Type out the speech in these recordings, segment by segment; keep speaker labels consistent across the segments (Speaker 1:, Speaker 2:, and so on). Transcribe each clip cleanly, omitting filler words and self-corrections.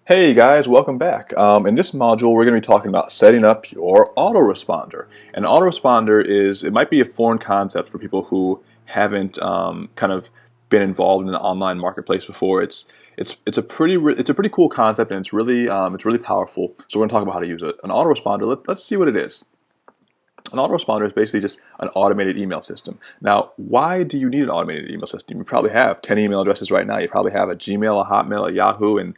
Speaker 1: Hey guys, welcome back. In this module, we're going to be talking about setting up your autoresponder. An autoresponder it might be a foreign concept for people who haven't kind of been involved in the online marketplace before. It's a pretty cool concept, and it's really powerful. So we're going to talk about how to use it. An autoresponder. Let's see what it is. An autoresponder is basically just an automated email system. Now, why do you need an automated email system? You probably have 10 email addresses right now. You probably have a Gmail, a Hotmail, a Yahoo, and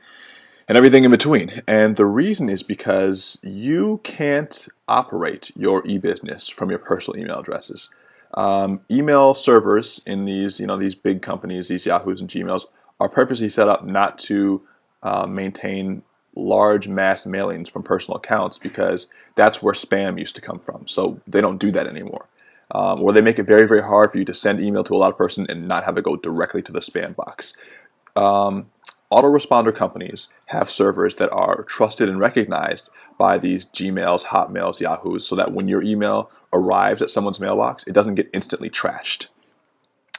Speaker 1: everything in between. And the reason is because you can't operate your e-business from your personal email addresses. Email servers in these big companies, these Yahoos and Gmails, are purposely set up not to maintain large mass mailings from personal accounts because that's where spam used to come from. So they don't do that anymore. Or they make it very, very hard for you to send email to a lot of person and not have it go directly to the spam box. Autoresponder companies have servers that are trusted and recognized by these Gmails, Hotmails, Yahoos, so that when your email arrives at someone's mailbox, it doesn't get instantly trashed.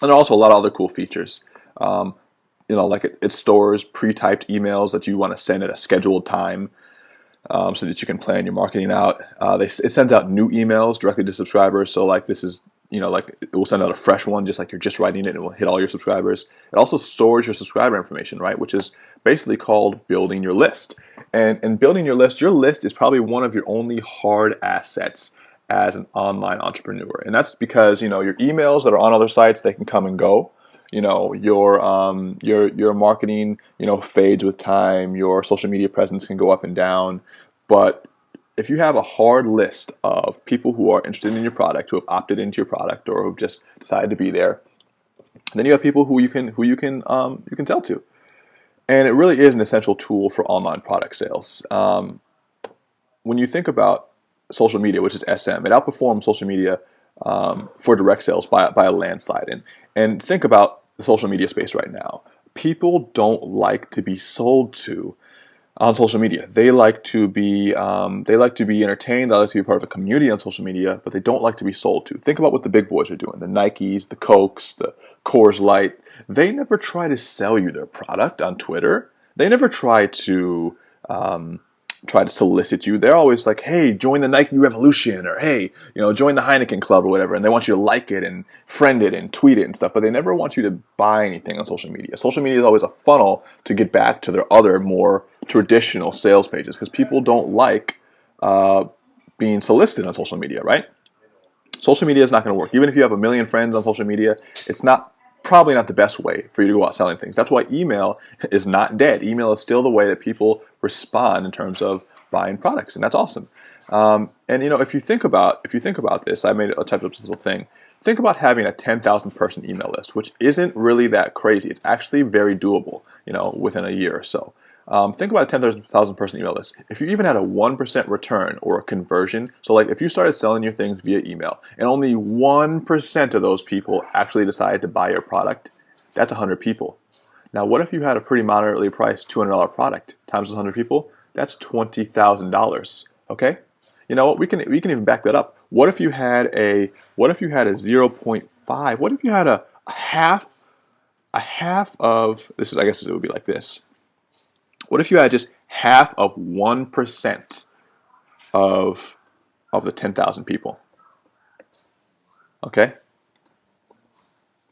Speaker 1: And there are also a lot of other cool features. Like it stores pre-typed emails that you want to send at a scheduled time, so that you can plan your marketing out. It sends out new emails directly to subscribers. So like this is, like it will send out a fresh one, just like you're just writing it, and it will hit all your subscribers. It also stores your subscriber information, right? Which is basically called building your list. And building your list is probably one of your only hard assets as an online entrepreneur. And that's because, your emails that are on other sites, they can come and go. Your marketing, fades with time. Your social media presence can go up and down. But if you have a hard list of people who are interested in your product, who have opted into your product, or who've just decided to be there, then you have people who you can sell to. And it really is an essential tool for online product sales. When you think about social media, which is SM, it outperforms social media for direct sales by a landslide. And think about the social media space right now. People don't like to be sold to on social media. They like to be entertained. They like to be part of a community on social media, but they don't like to be sold to. Think about what the big boys are doing: the Nikes, the Cokes, the Coors Light. They never try to sell you their product on Twitter. They never try to solicit you. They're always like, hey, join the Nike Revolution, or hey, join the Heineken Club or whatever. And they want you to like it and friend it and tweet it and stuff, but they never want you to buy anything on social media. Social media is always a funnel to get back to their other more traditional sales pages, because people don't like being solicited on social media, right? Social media is not going to work. Even if you have a million friends on social media, it's probably not the best way for you to go out selling things. That's why email is not dead. Email is still the way that people respond in terms of buying products, and that's awesome. If you think about this, I made a type of little thing. Think about having a 10,000 person email list, which isn't really that crazy. It's actually very doable, within a year or so. Think about a 10,000 person email list. If you even had a 1% return or a conversion, so like if you started selling your things via email and only 1% of those people actually decided to buy your product, that's 100 people. Now, what if you had a pretty moderately priced $200 product times 100 people? That's $20,000. Okay? You know what? We can even back that up. What if you had a 0.5? What if you had a half of this? I guess it would be like this. What if you had just half of 1% of the 10,000 people? Okay?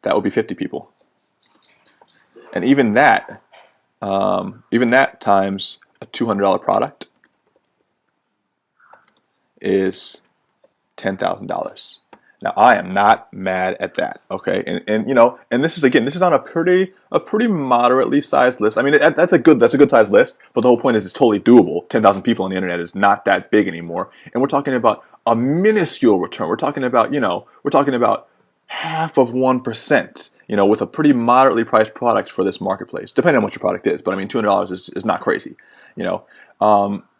Speaker 1: That would be 50 people. And even that times a $200 product is $10,000. Now, I am not mad at that, okay? And this is on a pretty moderately sized list. I mean, that's a good sized list, but the whole point is it's totally doable. 10,000 people on the internet is not that big anymore, and we're talking about a minuscule return. We're talking about half of 1%, with a pretty moderately priced product for this marketplace, depending on what your product is. But I mean, $200 is not crazy,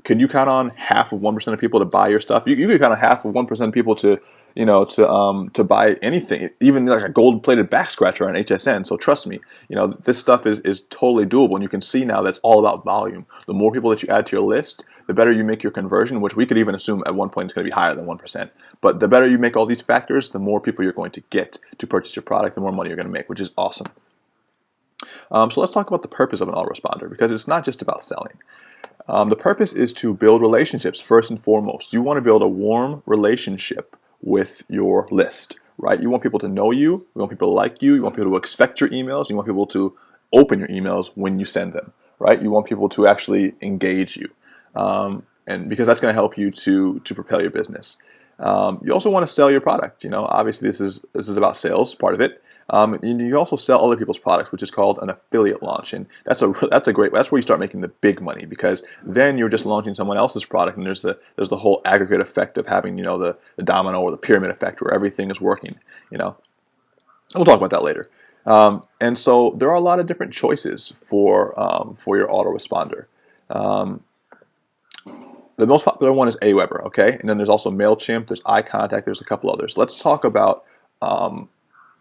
Speaker 1: Could you count on half of 1% of people to buy your stuff? You could count on half of 1% of people to buy anything, even like a gold-plated back scratcher on HSN. So trust me, this stuff is totally doable, and you can see now that's all about volume. The more people that you add to your list, the better you make your conversion, which we could even assume at one point it's going to be higher than 1%. But the better you make all these factors, the more people you're going to get to purchase your product, the more money you're going to make, which is awesome. So let's talk about the purpose of an autoresponder, because it's not just about selling. The purpose is to build relationships first and foremost. You want to build a warm relationship with your list, right? You want people to know you, you want people to like you want people to expect your emails, you want people to open your emails when you send them, right? You want people to actually engage you, and because that's going to help you to propel your business. You also want to sell your product. Obviously this is about sales, part of it. And you also sell other people's products, which is called an affiliate launch, and that's where you start making the big money, because then you're just launching someone else's product, and there's the whole aggregate effect of having the domino or the pyramid effect where everything is working. We'll talk about that later. And so there are a lot of different choices for your autoresponder. Um, the most popular one is Aweber, okay, and then there's also Mailchimp, there's iContact, there's a couple others. Um,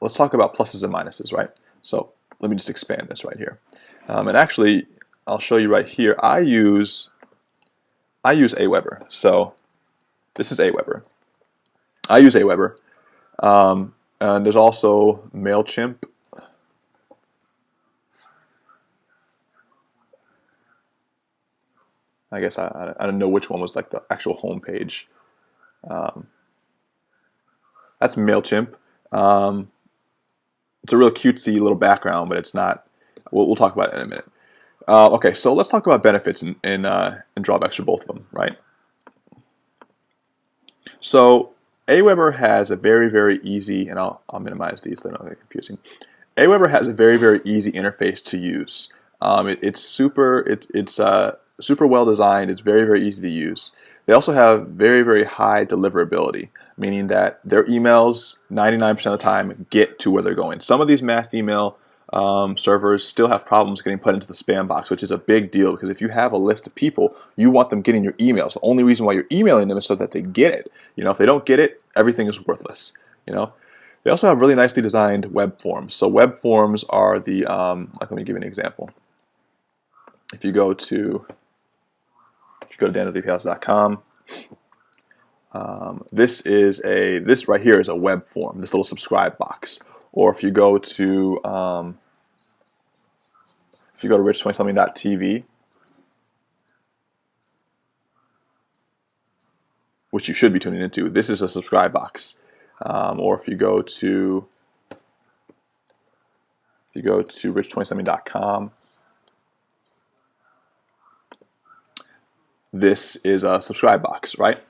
Speaker 1: let's talk about pluses and minuses, right? So let me just expand this right here. And actually, I'll show you right here. I use Aweber. So this is Aweber. I use Aweber. And there's also Mailchimp. I guess I don't know which one was like the actual home page. That's Mailchimp. Um, it's a real cutesy little background, but it's not. We'll talk about it in a minute. Okay, so let's talk about benefits and drawbacks for both of them, right? So Aweber has a very, very easy, and I'll minimize these so they're not very confusing. Aweber has a very, very easy interface to use. It's super well designed. It's very, very easy to use. They also have very, very high deliverability, meaning that their emails 99% of the time get to where they're going. Some of these mass email servers still have problems getting put into the spam box, which is a big deal, because if you have a list of people, you want them getting your emails. The only reason why you're emailing them is so that they get it. If they don't get it, everything is worthless. They also have really nicely designed web forms. So web forms are let me give you an example. If you go to danildphouse.com, this right here is a web form, this little subscribe box. Or if you go to rich20something.tv, which you should be tuning into, this is a subscribe box. Or if you go to rich20something.com, this is a subscribe box, right?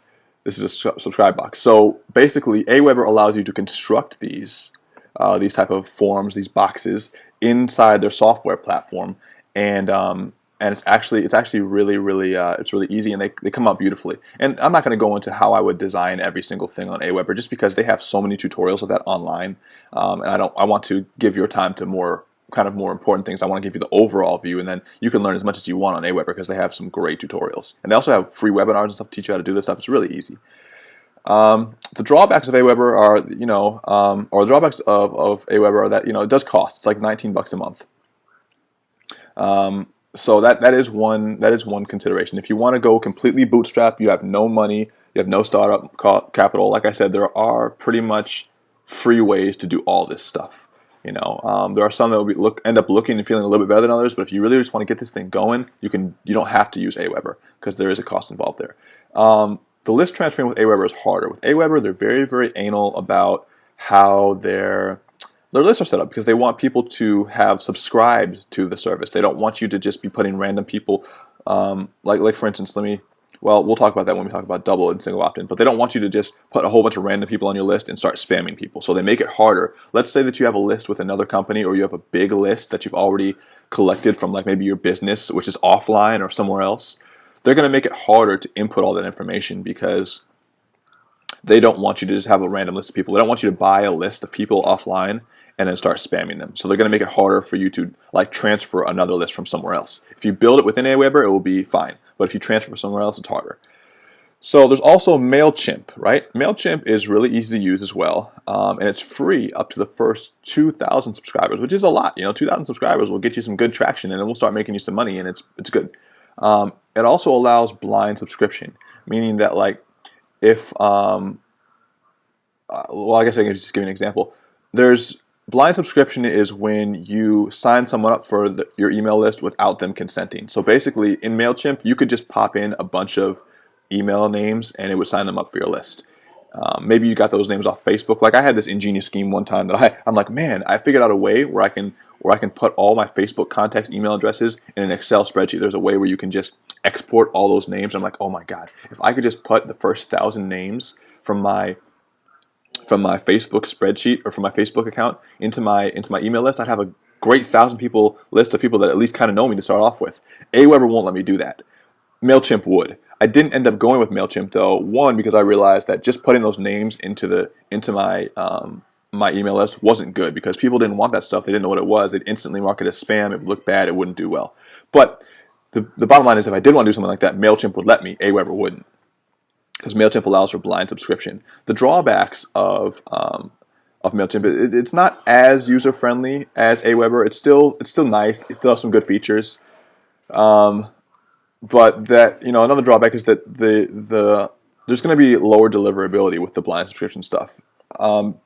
Speaker 1: This is a subscribe box. So basically, Aweber allows you to construct these type of forms, these boxes inside their software platform, and it's actually really it's really easy, and they come out beautifully. And I'm not going to go into how I would design every single thing on Aweber, just because they have so many tutorials of that online, and I want to give your time to more important things. I want to give you the overall view, and then you can learn as much as you want on Aweber, because they have some great tutorials, and they also have free webinars and stuff to teach you how to do this stuff. It's really easy. The drawbacks of Aweber are, or the drawbacks of Aweber are that it does cost. It's like $19 a month. So that is one consideration. If you want to go completely bootstrap, you have no money, you have no startup capital. Like I said, there are pretty much free ways to do all this stuff. There are some that will end up looking and feeling a little bit better than others. But if you really just want to get this thing going, you don't have to use Aweber, because there is a cost involved there. The list transferring with Aweber is harder. With Aweber, they're very, very anal about how their lists are set up, because they want people to have subscribed to the service. They don't want you to just be putting random people, like for instance, we'll talk about that when we talk about double and single opt-in, but they don't want you to just put a whole bunch of random people on your list and start spamming people. So they make it harder. Let's say that you have a list with another company, or you have a big list that you've already collected from like maybe your business, which is offline or somewhere else. They're going to make it harder to input all that information, because they don't want you to just have a random list of people. They don't want you to buy a list of people offline and then start spamming them. So they're going to make it harder for you to transfer another list from somewhere else. If you build it within Aweber, it will be fine. But if you transfer somewhere else, it's harder. So there's also Mailchimp, right? Mailchimp is really easy to use as well, and it's free up to the first 2,000 subscribers, which is a lot. 2,000 subscribers will get you some good traction, and it will start making you some money, and it's good. It also allows blind subscription, meaning that if I guess I can just give you an example. There's Blind subscription is when you sign someone up for your email list without them consenting. So basically, in MailChimp, you could just pop in a bunch of email names and it would sign them up for your list. Maybe you got those names off Facebook. Like I had this ingenious scheme one time that I'm like, man, I figured out a way where I can put all my Facebook contacts email addresses in an Excel spreadsheet. There's a way where you can just export all those names. I'm like, oh my God, if I could just put the first 1,000 names from my Facebook spreadsheet or from my Facebook account into my email list, I'd have a great 1,000 people list of people that at least kind of know me to start off with. Aweber won't let me do that. MailChimp would. I didn't end up going with MailChimp though. One, because I realized that just putting those names into my my email list wasn't good because people didn't want that stuff. They didn't know what it was. They'd instantly mark it as spam. It would look bad. It wouldn't do well. But the bottom line is, if I did want to do something like that, MailChimp would let me. Aweber wouldn't, because MailChimp allows for blind subscription. The drawbacks of MailChimp, it's not as user friendly as Aweber. It's still nice. It still has some good features. But that, another drawback is that there's going to be lower deliverability with the blind subscription stuff. From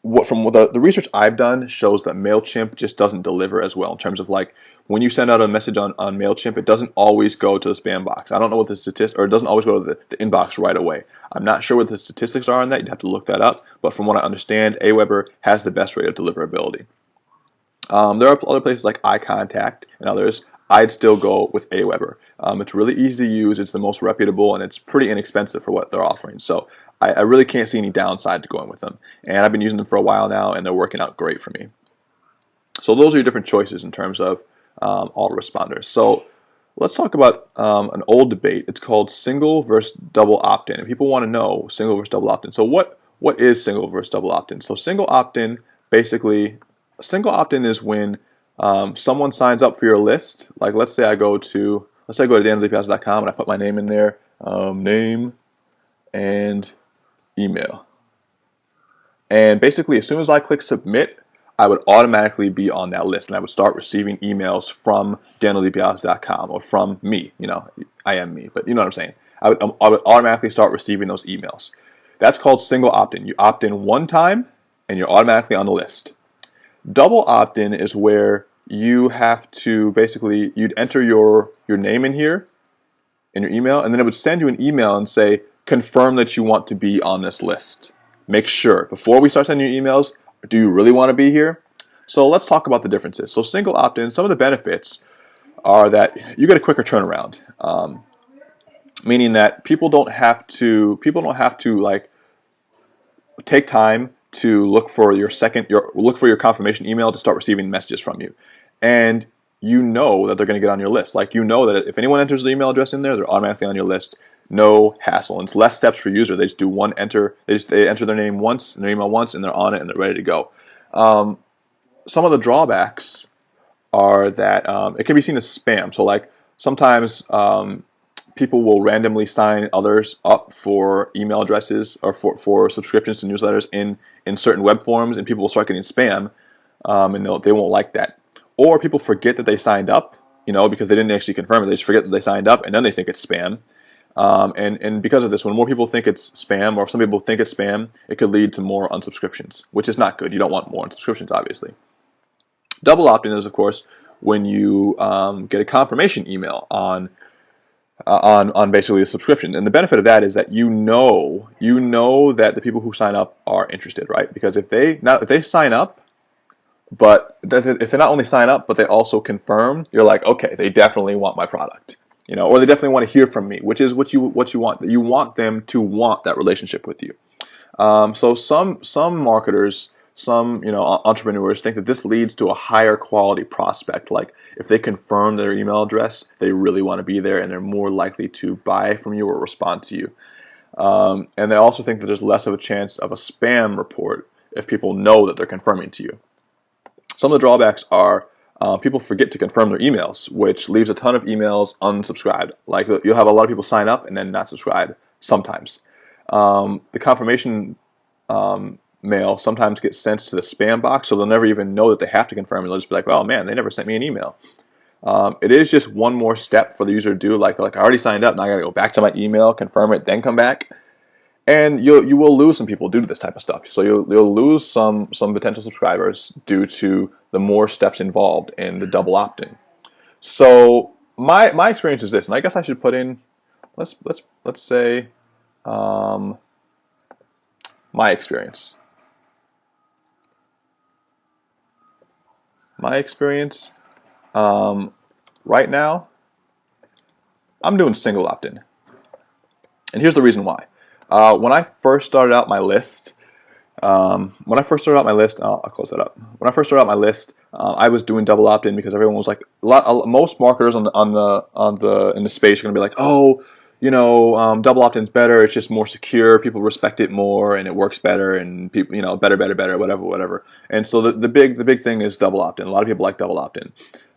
Speaker 1: the research I've done shows that MailChimp just doesn't deliver as well in terms of like when you send out a message on MailChimp, it doesn't always go to the spam box. I don't know what the statistic, or it doesn't always go to the inbox right away. I'm not sure what the statistics are on that. You'd have to look that up. But from what I understand, Aweber has the best rate of deliverability. There are other places like iContact and others. I'd still go with Aweber. It's really easy to use. It's the most reputable, and it's pretty inexpensive for what they're offering. So I really can't see any downside to going with them. And I've been using them for a while now, and they're working out great for me. So those are your different choices in terms of autoresponders. So let's talk about an old debate. It's called single versus double opt-in. And people want to know single versus double opt-in. So what is single versus double opt-in? So single opt-in, basically, is when someone signs up for your list. Like let's say I go to danieldepiazza.com and I put my name in there, name and email. And basically, as soon as I click submit, I would automatically be on that list, and I would start receiving emails from danieldepiazza.com or from me. I am me, but you know what I'm saying. I would automatically start receiving those emails. That's called single opt-in. You opt in one time, and you're automatically on the list. Double opt-in is where you have to basically, you'd enter your name in here, in your email, and then it would send you an email and say, confirm that you want to be on this list. Make sure, before we start sending you emails, do you really want to be here? So let's talk about the differences. So single opt-in, some of the benefits are that you get a quicker turnaround, meaning that people don't have to like take time to look for your confirmation email to start receiving messages from you, and you know that they're going to get on your list. Like you know that if anyone enters the email address in there, they're automatically on your list. No hassle. And it's less steps for user. They just do one enter. They enter their name once and their email once, and they're on it and they're ready to go. Some of the drawbacks are that it can be seen as spam. So like sometimes people will randomly sign others up for email addresses or for subscriptions to newsletters in certain web forms, and people will start getting spam, and they won't like that. Or people forget that they signed up, because they didn't actually confirm it. They just forget that they signed up, and then they think it's spam. And because of this, when more people think it's spam, or some people think it's spam, it could lead to more unsubscriptions, which is not good. You don't want more unsubscriptions, obviously. Double opt-in is, of course, when you get a confirmation email on basically a subscription. And the benefit of that is that you know that the people who sign up are interested, right? Because if they sign up, but if they not only sign up, but they also confirm, you're like, okay, they definitely want my product. Or they definitely want to hear from me, which is what you want. You want them to want that relationship with you. So some marketers, some entrepreneurs think that this leads to a higher quality prospect. Like if they confirm their email address, they really want to be there, and they're more likely to buy from you or respond to you. And they also think that there's less of a chance of a spam report if people know that they're confirming to you. Some of the drawbacks are people forget to confirm their emails, which leaves a ton of emails unsubscribed. Like you'll have a lot of people sign up and then not subscribe sometimes. The confirmation mail sometimes gets sent to the spam box, so they'll never even know that they have to confirm. They'll just be like, "Oh man, they never sent me an email." It is just one more step for the user to do. Like they're like, "I already signed up. Now I got to go back to my email, confirm it, then come back." And you will lose some people due to this type of stuff. So you'll lose some potential subscribers due to the more steps involved in the double opt-in. So my experience is this, and I guess I should put in, let's say um, my experience. My experience right now, I'm doing single opt-in, and here's the reason why. When I first started out my list, I'll close that up. When I first started out my list, I was doing double opt-in because everyone was like, most marketers in the space are going to be like, oh, double opt-in's better. It's just more secure. People respect it more, and it works better. And people, better, whatever. And so the big thing is double opt-in. A lot of people like double opt-in.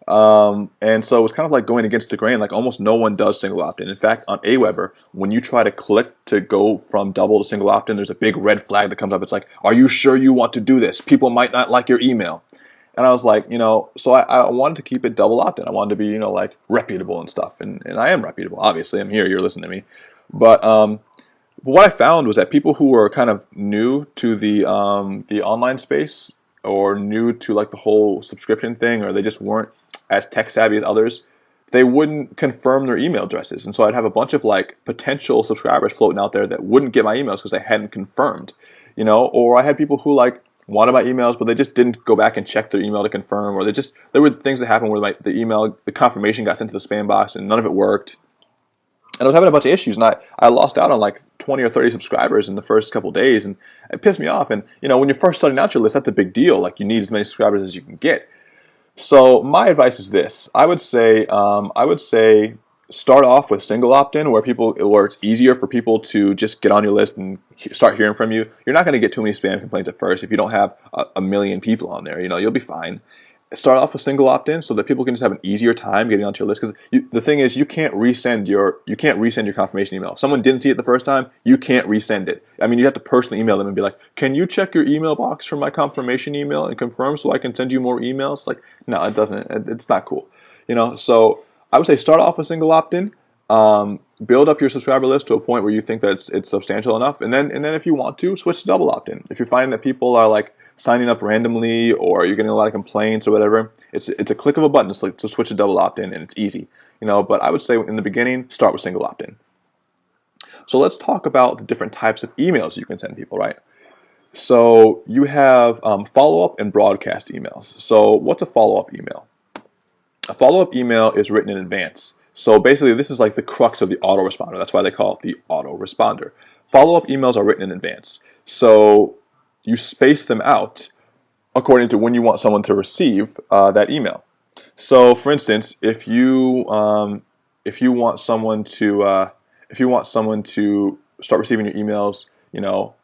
Speaker 1: And so it was kind of like going against the grain. Like almost no one does single opt-in. In fact, on Aweber, when you try to click to go from double to single opt-in, there's a big red flag that comes up. It's like, are you sure you want to do this? People might not like your email. And I was like, so I wanted to keep it double opt-in. I wanted to be, like reputable and stuff. And I am reputable. Obviously, I'm here. You're listening to me. But what I found was that people who were kind of new to the online space, or new to like the whole subscription thing, or they just weren't as tech savvy as others, they wouldn't confirm their email addresses. And so I'd have a bunch of like potential subscribers floating out there that wouldn't get my emails because they hadn't confirmed, or I had people who like wanted my emails, but they just didn't go back and check their email to confirm, or there were things that happened where the confirmation got sent to the spam box and none of it worked. And I was having a bunch of issues, and I lost out on like 20 or 30 subscribers in the first couple of days, and it pissed me off. And when you're first starting out your list, that's a big deal. Like you need as many subscribers as you can get. So my advice is this: I would say start off with single opt-in, where it's easier for people to just get on your list and start hearing from you. You're not going to get too many spam complaints at first if you don't have a million people on there. You'll be fine. Start off with single opt-in so that people can just have an easier time getting onto your list. Because the thing is, you can't resend your confirmation email. If someone didn't see it the first time, you can't resend it. I mean, you have to personally email them and be like, "Can you check your email box for my confirmation email and confirm so I can send you more emails?" Like, no, it doesn't. It's not cool. So I would say start off with single opt-in. Build up your subscriber list to a point where you think that it's substantial enough, and then if you want to, switch to double opt-in. If you're finding that people are like signing up randomly, or you're getting a lot of complaints or whatever, it's a click of a button to switch to double opt-in, and it's easy. But I would say in the beginning, start with single opt-in. So let's talk about the different types of emails you can send people, right? So you have follow-up and broadcast emails. So what's a follow-up email? A follow-up email is written in advance. So basically, this is like the crux of the autoresponder. That's why they call it the autoresponder. Follow-up emails are written in advance. So you space them out according to when you want someone to receive that email. So, for instance, if you want someone to start receiving your emails,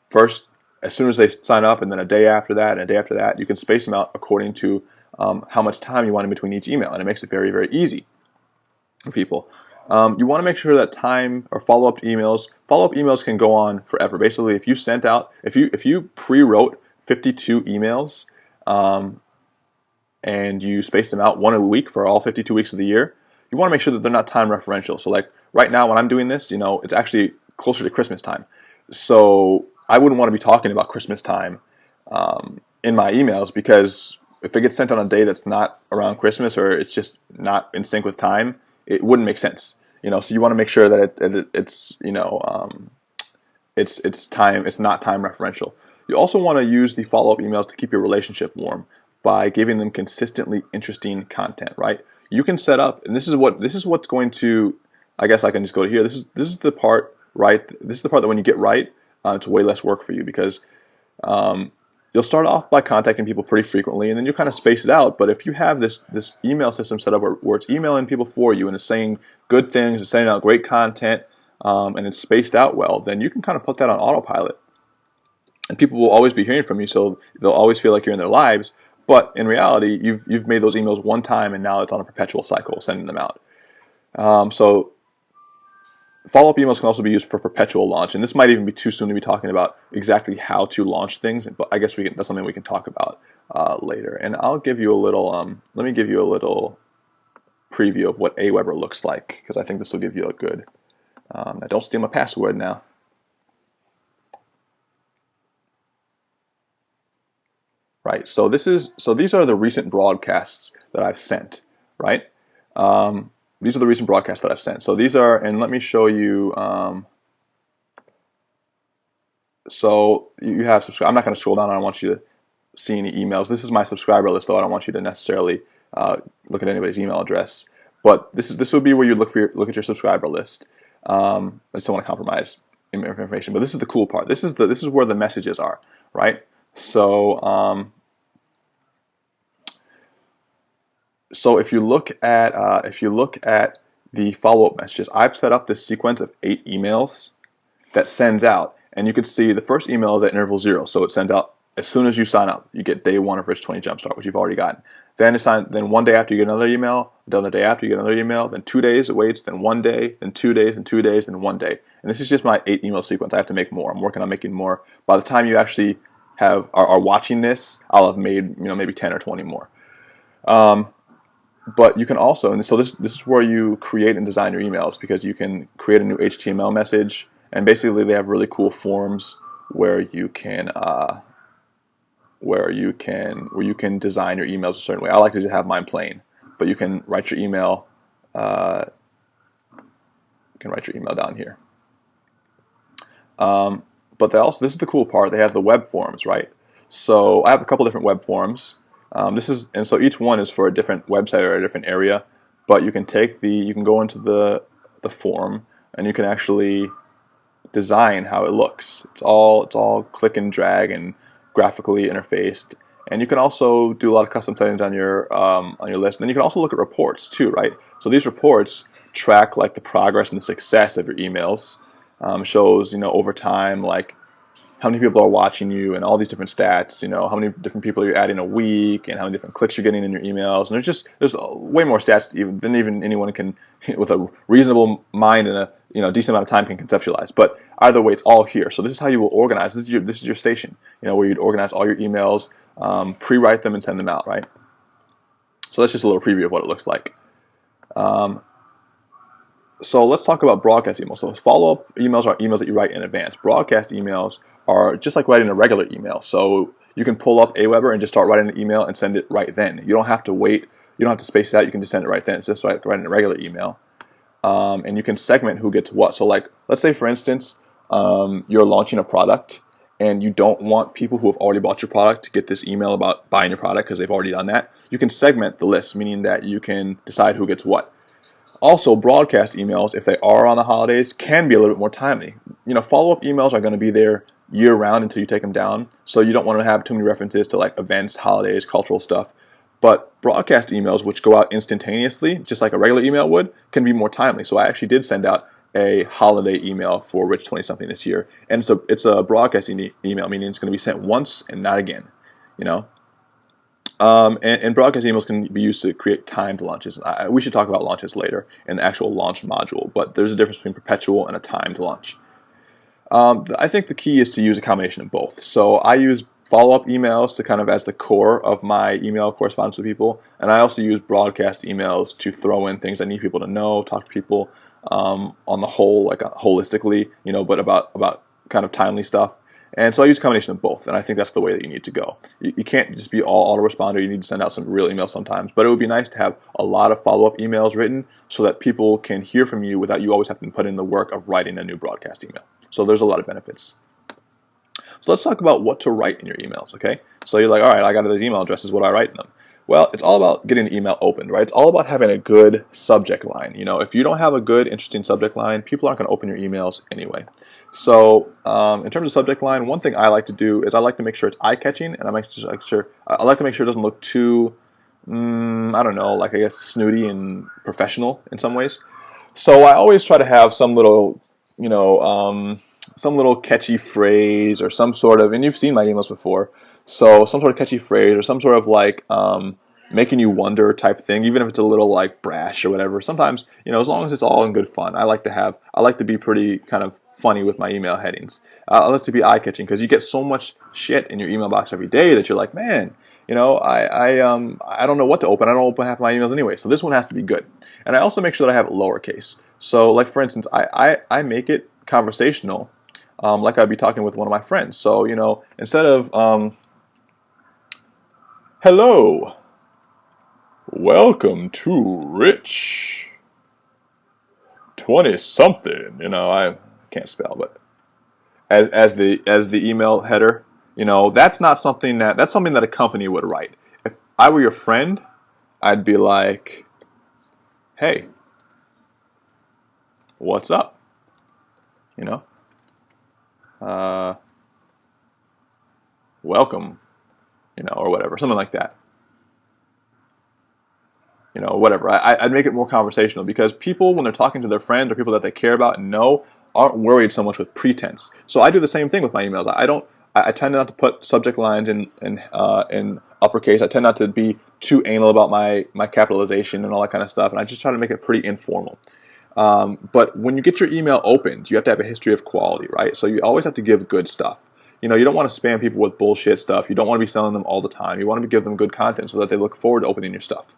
Speaker 1: first as soon as they sign up, and then a day after that, and a day after that, you can space them out according to how much time you want in between each email, and it makes it very, very easy for people. You want to make sure that follow-up emails can go on forever. Basically, if you pre-wrote 52 emails and you spaced them out one a week for all 52 weeks of the year, you want to make sure that they're not time referential. So like right now when I'm doing this, it's actually closer to Christmas time. So I wouldn't want to be talking about Christmas time in my emails, because if it gets sent on a day that's not around Christmas, or it's just not in sync with time, it wouldn't make sense. So you want to make sure that it's not time referential. You also want to use the follow-up emails to keep your relationship warm by giving them consistently interesting content, right? You can set up, and this is what's going to, I guess I can just go to here. This is the part, right? This is the part that when you get right, it's way less work for you, because you'll start off by contacting people pretty frequently, and then you kind of space it out. But if you have this email system set up where it's emailing people for you, and it's saying good things, it's sending out great content, and it's spaced out well, then you can kind of put that on autopilot. And people will always be hearing from you, so they'll always feel like you're in their lives. But in reality, you've made those emails one time, and now it's on a perpetual cycle, sending them out. So follow-up emails can also be used for perpetual launch, and this might even be too soon to be talking about exactly how to launch things, but I guess that's something we can talk about later. And I'll give you a little, let me give you a little preview of what Aweber looks like, because I think this will give you a good, don't steal my password now. right? So these are the recent broadcasts that I've sent, right? These are the recent broadcasts that I've sent. So these are, and let me show you. So you have subscribe. I'm not going to scroll down. I don't want you to see any emails. This is my subscriber list, though. I don't want you to necessarily look at anybody's email address. But this would be where you look at your subscriber list. I just don't want to compromise information. But this is the cool part. This is where the messages are, right? So so if you look at the follow-up messages, I've set up this sequence of 8 emails that sends out, and you can see the first email is at interval 0, so it sends out as soon as you sign up. You get day 1 of Rich 20 Jumpstart, which you've already gotten. Then 1 day after you get another email, another day after you get another email, then 2 days it waits, then 1 day, then 2 days, then 2 days, then 1 day. And this is just my 8 email sequence. I have to make more. I'm working on making more. By the time you actually are watching this, I'll have made maybe 10 or 20 more. But you can also, and so this is where you create and design your emails, because you can create a new HTML message, and basically they have really cool forms where you can design your emails a certain way. I like to just have mine plain, but you can write your email. You can write your email down here. But this is the cool part. They have the web forms, right? So I have a couple different web forms. So each one is for a different website or a different area. But you can go into the form, and you can actually design how it looks. It's all click and drag and graphically interfaced. And you can also do a lot of custom settings on your list. And then you can also look at reports too, right? So these reports track like the progress and the success of your emails. Shows over time, like how many people are watching you and all these different stats. How many different people you're adding a week and how many different clicks you're getting in your emails. And there's way more stats than even anyone can, with a reasonable mind and a decent amount of time, can conceptualize. But either way, it's all here. So this is how you will organize. This is your station. Where you'd organize all your emails, pre-write them and send them out, right? So that's just a little preview of what it looks like. So let's talk about broadcast emails. So follow-up emails are emails that you write in advance. Broadcast emails are just like writing a regular email. So you can pull up Aweber and just start writing an email and send it right then. You don't have to wait. You don't have to space it out. You can just send it right then. It's just like writing a regular email. And you can segment who gets what. So like, let's say for instance, you're launching a product and you don't want people who have already bought your product to get this email about buying your product because they've already done that. You can segment the list, meaning that you can decide who gets what. Also, broadcast emails, if they are on the holidays, can be a little bit more timely. Follow-up emails are going to be there year-round until you take them down, so you don't want to have too many references to like events, holidays, cultural stuff. But broadcast emails, which go out instantaneously, just like a regular email would, can be more timely. So I actually did send out a holiday email for Rich 20-something this year, and it's a broadcast email, meaning it's going to be sent once and not again. And broadcast emails can be used to create timed launches. We should talk about launches later in the actual launch module, but there's a difference between perpetual and a timed launch. I think the key is to use a combination of both. So I use follow-up emails to kind of as the core of my email correspondence with people, and I also use broadcast emails to throw in things I need people to know, talk to people on the whole, like holistically, but about kind of timely stuff. And so I use a combination of both, and I think that's the way that you need to go. You can't just be all autoresponder. You need to send out some real emails sometimes, but it would be nice to have a lot of follow-up emails written so that people can hear from you without you always having to put in the work of writing a new broadcast email. So there's a lot of benefits. So let's talk about what to write in your emails, okay? So you're like, all right, I got those email addresses. What do I write in them? Well, it's all about getting the email opened, right? It's all about having a good subject line. If you don't have a good, interesting subject line, people aren't going to open your emails anyway. So in terms of subject line, one thing I like to do is I like to make sure it's eye-catching, and I like to make sure it doesn't look too, I don't know, like I guess snooty and professional in some ways. So I always try to have some little, some little catchy phrase or some sort of, and you've seen my emails before, so some sort of catchy phrase or some sort of like making you wonder type thing, even if it's a little like brash or whatever. Sometimes, as long as it's all in good fun, I like to be pretty kind of funny with my email headings. I like to be eye-catching because you get so much shit in your email box every day that you're like, man, I don't know what to open. I don't open half my emails anyway. So this one has to be good. And I also make sure that I have it lowercase. So like for instance, I make it conversational, like I'd be talking with one of my friends. So instead of Hello, welcome to Rich 20 something. I can't spell, but as the email header, that's not something that's something that a company would write. If I were your friend, I'd be like, hey, what's up? You know, uh, welcome, or whatever, something like that. Whatever. I'd make it more conversational because people, when they're talking to their friends or people that they care about and know, aren't worried so much with pretense. So I do the same thing with my emails. I don't. I tend not to put subject lines in uppercase. I tend not to be too anal about my capitalization and all that kind of stuff. And I just try to make it pretty informal. But when you get your email opened, you have to have a history of quality, right? So you always have to give good stuff. You don't want to spam people with bullshit stuff. You don't want to be selling them all the time. You want to give them good content so that they look forward to opening your stuff,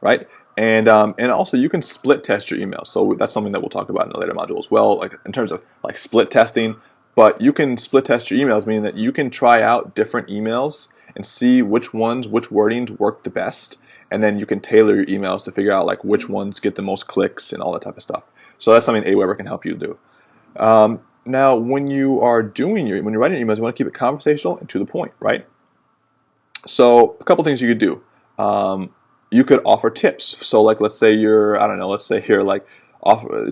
Speaker 1: right? And also you can split test your emails. So that's something that we'll talk about in a later module as well, like in terms of like split testing. But you can split test your emails, meaning that you can try out different emails and see which wordings work the best, and then you can tailor your emails to figure out like which ones get the most clicks and all that type of stuff. So that's something Aweber can help you do. Now, when you're writing your emails, you want to keep it conversational and to the point, right? So a couple things you could do. You could offer tips. So like, let's say you're like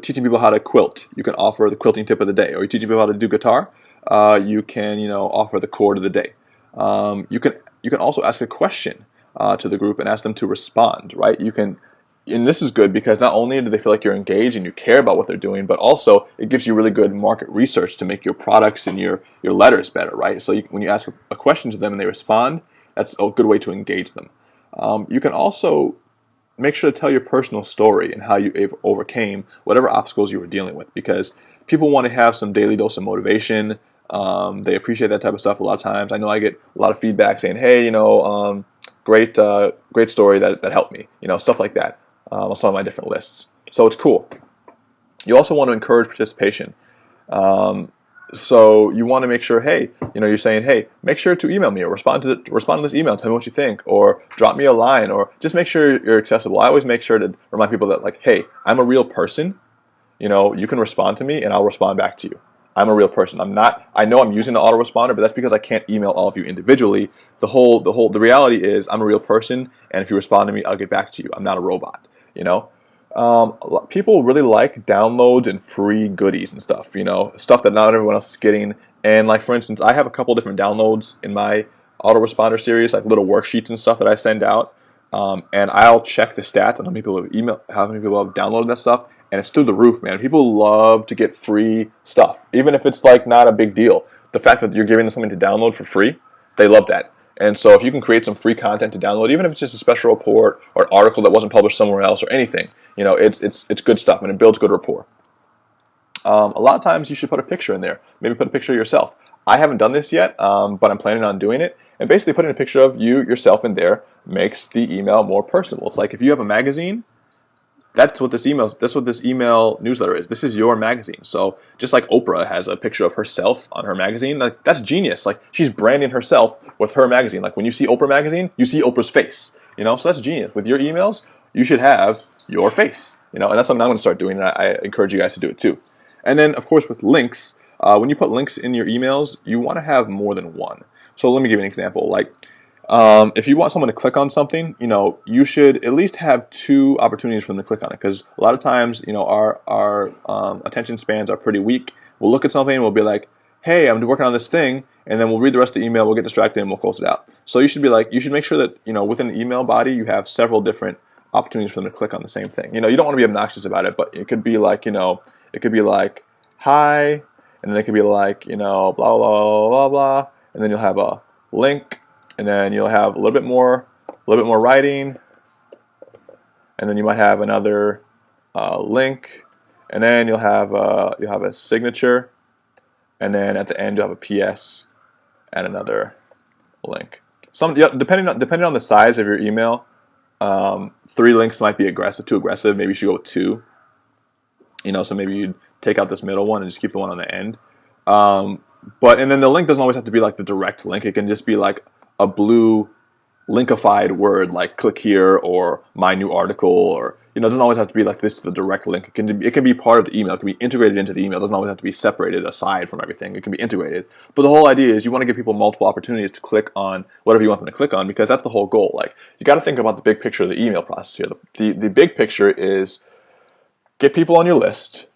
Speaker 1: teaching people how to quilt. You can offer the quilting tip of the day, or you're teaching people how to do guitar. You can, offer the chord of the day. You can also ask a question to the group and ask them to respond, right? And this is good because not only do they feel like you're engaged and you care about what they're doing, but also it gives you really good market research to make your products and your letters better, right? So when you ask a question to them and they respond, that's a good way to engage them. You can also make sure to tell your personal story and how you overcame whatever obstacles you were dealing with, because people want to have some daily dose of motivation. They appreciate that type of stuff a lot of times. I know I get a lot of feedback saying, hey, great story that helped me, stuff like that on some of my different lists. So it's cool. You also want to encourage participation. So you want to make sure, hey, you're saying, hey, make sure to email me or respond to this email, tell me what you think, or drop me a line, or just make sure you're accessible. I always make sure to remind people that, like, hey, I'm a real person. You can respond to me and I'll respond back to you. I'm a real person. I know I'm using the autoresponder, but that's because I can't email all of you individually. The reality is I'm a real person, and if you respond to me, I'll get back to you. I'm not a robot, People really like downloads and free goodies and stuff, stuff that not everyone else is getting. And like, for instance, I have a couple different downloads in my autoresponder series, like little worksheets and stuff that I send out. And I'll check the stats on how many people have downloaded that stuff, and it's through the roof, man. People love to get free stuff, even if it's like not a big deal. The fact that you're giving them something to download for free, they love that. And so if you can create some free content to download, even if it's just a special report or an article that wasn't published somewhere else or anything, it's good stuff, and it builds good rapport. A lot of times you should put a picture in there. Maybe put a picture of yourself. I haven't done this yet, but I'm planning on doing it. And basically putting a picture of yourself in there makes the email more personable. It's like if you have a magazine, that's what this email newsletter is. This is your magazine. So just like Oprah has a picture of herself on her magazine, like that's genius. Like she's branding herself with her magazine. Like when you see Oprah magazine, you see Oprah's face. So that's genius. With your emails, you should have your face. And that's something I'm going to start doing, and I encourage you guys to do it too. And then of course with links, when you put links in your emails, you want to have more than one. So let me give you an example. Like if you want someone to click on something, you should at least have two opportunities for them to click on it, because a lot of times, our attention spans are pretty weak. We'll look at something and we'll be like, hey, I'm working on this thing, and then we'll read the rest of the email, we'll get distracted, and we'll close it out. So you should make sure that, within the email body, you have several different opportunities for them to click on the same thing. You don't want to be obnoxious about it, but it could be like, hi, and then it could be like, blah, blah, blah, blah, blah, and then you'll have a link, and then you'll have a little bit more writing, and then you might have another link, and then you'll have a signature, and then at the end you'll have a PS and another link. Depending on the size of your email, 3 links might be too aggressive. Maybe you should go with 2. So maybe you take out this middle one and just keep the one on the end. And then the link doesn't always have to be like the direct link. It can just be like a blue linkified word like click here or my new article, or it doesn't always have to be like this to the direct link. It can be part of the email. It can be integrated into the email. It doesn't always have to be separated aside from everything. It can be integrated. But the whole idea is you want to give people multiple opportunities to click on whatever you want them to click on, because that's the whole goal. Like, you got to think about the big picture of the email process here. The big picture is get people on your list,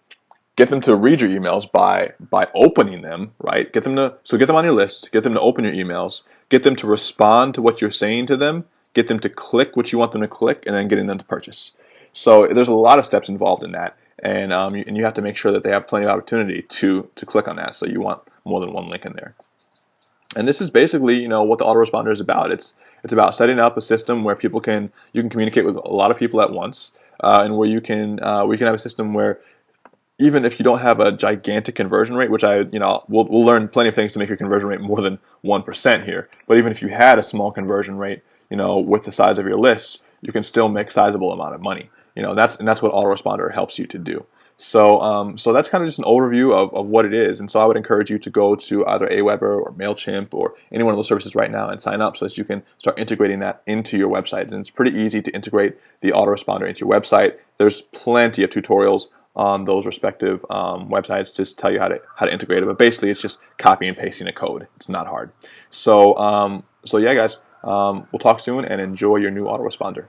Speaker 1: get them to read your emails by opening them, right? Get them on your list, get them to open your emails, get them to respond to what you're saying to them, get them to click what you want them to click, and then getting them to purchase. So there's a lot of steps involved in that, and you have to make sure that they have plenty of opportunity to click on that. So you want more than one link in there. And this is basically, what the autoresponder is about. It's about setting up a system where you can communicate with a lot of people at once, and where you can have a system where, even if you don't have a gigantic conversion rate, which we'll learn plenty of things to make your conversion rate more than 1% here. But even if you had a small conversion rate, with the size of your lists, you can still make sizable amount of money. That's what autoresponder helps you to do. So that's kind of just an overview of what it is. And so I would encourage you to go to either Aweber or MailChimp or any one of those services right now and sign up so that you can start integrating that into your website. And it's pretty easy to integrate the autoresponder into your website. There's plenty of tutorials on those respective websites just tell you how to integrate it. But basically, it's just copy and pasting a code. It's not hard. So yeah, guys, we'll talk soon, and enjoy your new autoresponder.